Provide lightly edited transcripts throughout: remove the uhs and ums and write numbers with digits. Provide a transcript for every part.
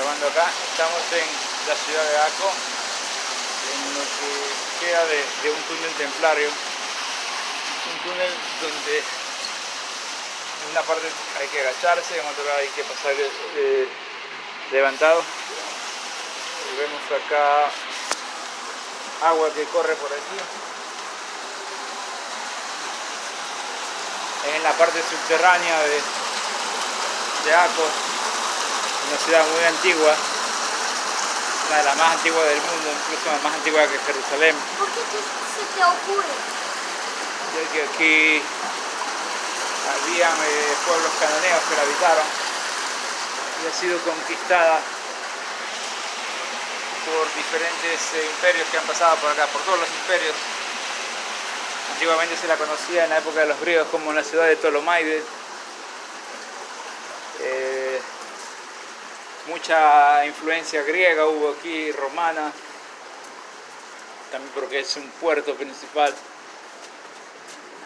grabando acá. Estamos en la ciudad de Aco, en lo que queda de un túnel templario. Un túnel donde en una parte hay que agacharse, en otra hay que pasar levantado. Y vemos acá agua que corre por aquí. En la parte subterránea de Aco, una ciudad muy antigua, una de las más antiguas del mundo, incluso la más antigua que Jerusalén. ¿Por qué se te ocurre? Ya que aquí habían pueblos cananeos que la habitaron y ha sido conquistada por diferentes imperios que han pasado por acá, por todos los imperios. Antiguamente se la conocía en la época de los griegos como la ciudad de Ptolomaides. Mucha influencia griega hubo aquí, romana, también porque es un puerto principal.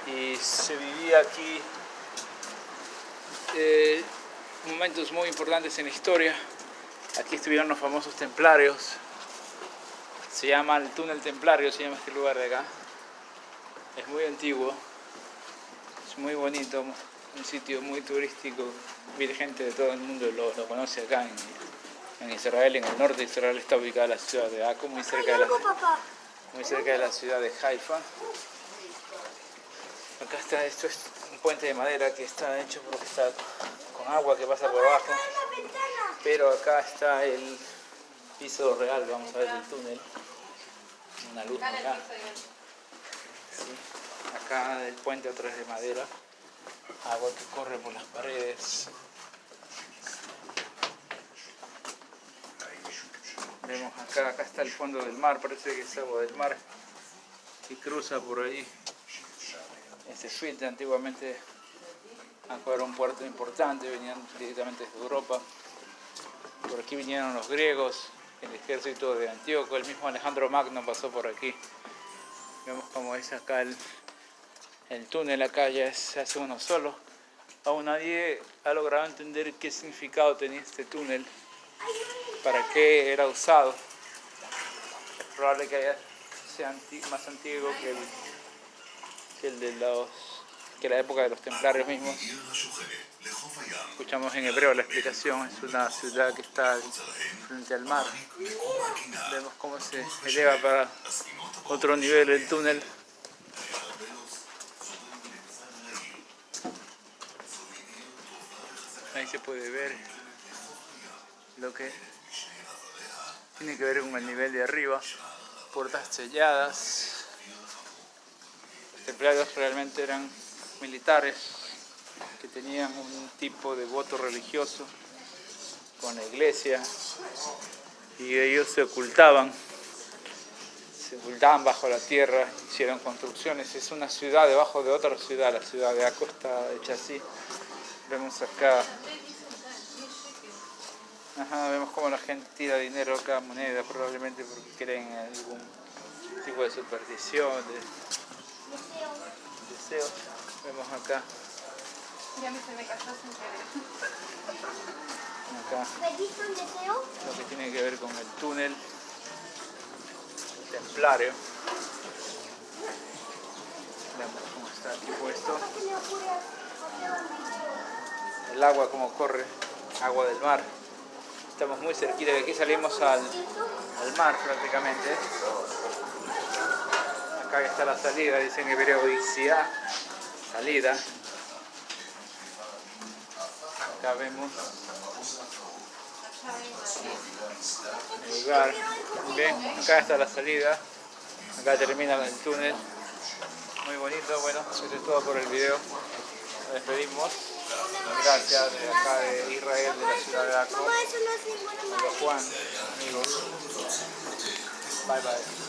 Y se vivía aquí momentos muy importantes en la historia. Aquí estuvieron los famosos templarios. Se llama el túnel templario, se llama este lugar de acá. Es muy antiguo, es muy bonito, un sitio muy turístico. La gente de todo el mundo lo conoce acá en Israel, en el norte de Israel está ubicada la ciudad de Aco, muy cerca de la ciudad de Haifa. Acá está, esto es un puente de madera que está hecho porque está con agua que pasa por abajo. Pero acá está el piso real, vamos a ver el túnel. Una luz acá. Sí. Acá el puente otra vez de madera. Agua que corre por las paredes. Vemos acá está el fondo del mar, parece que es agua del mar que cruza por ahí. Este filtro antiguamente Aco era un puerto importante, venían directamente desde Europa. Por aquí vinieron los griegos, el ejército de Antíoco, el mismo Alejandro Magno pasó por aquí. Vemos como es acá el túnel, acá ya se hace uno solo. Aún nadie ha logrado entender qué significado tenía este túnel, para qué era usado. Es probable que sea más antiguo que la época de los templarios mismos. Escuchamos en hebreo la explicación. Es una ciudad que está frente al mar. Vemos cómo se eleva para otro nivel el túnel. Ahí se puede ver lo que tiene que ver con el nivel de arriba. Puertas selladas. Los templarios realmente eran militares que tenían un tipo de voto religioso con la iglesia y ellos se ocultaban bajo la tierra, hicieron construcciones. Es una ciudad debajo de otra ciudad, la ciudad de Aco está hecha así. Vemos acá, vemos como la gente tira dinero acá, moneda, probablemente porque creen en algún tipo de superstición, de deseos. Vemos acá. Ya se me cayó sin querer. Acá ¿Pediste un deseo? lo que tiene que ver con el túnel templario. Veamos cómo está aquí puesto. El agua como corre, agua del mar. Estamos muy cerquita, de aquí salimos al mar prácticamente. Acá está la salida, dice en hebreo Itzia, salida. Acá vemos el lugar. Bien, acá está la salida. Acá termina el túnel. Muy bonito. Bueno, eso es todo por el video. Nos despedimos. Gracias de acá de Israel, de la ciudad de Aco. Juan, amigos. Bye bye.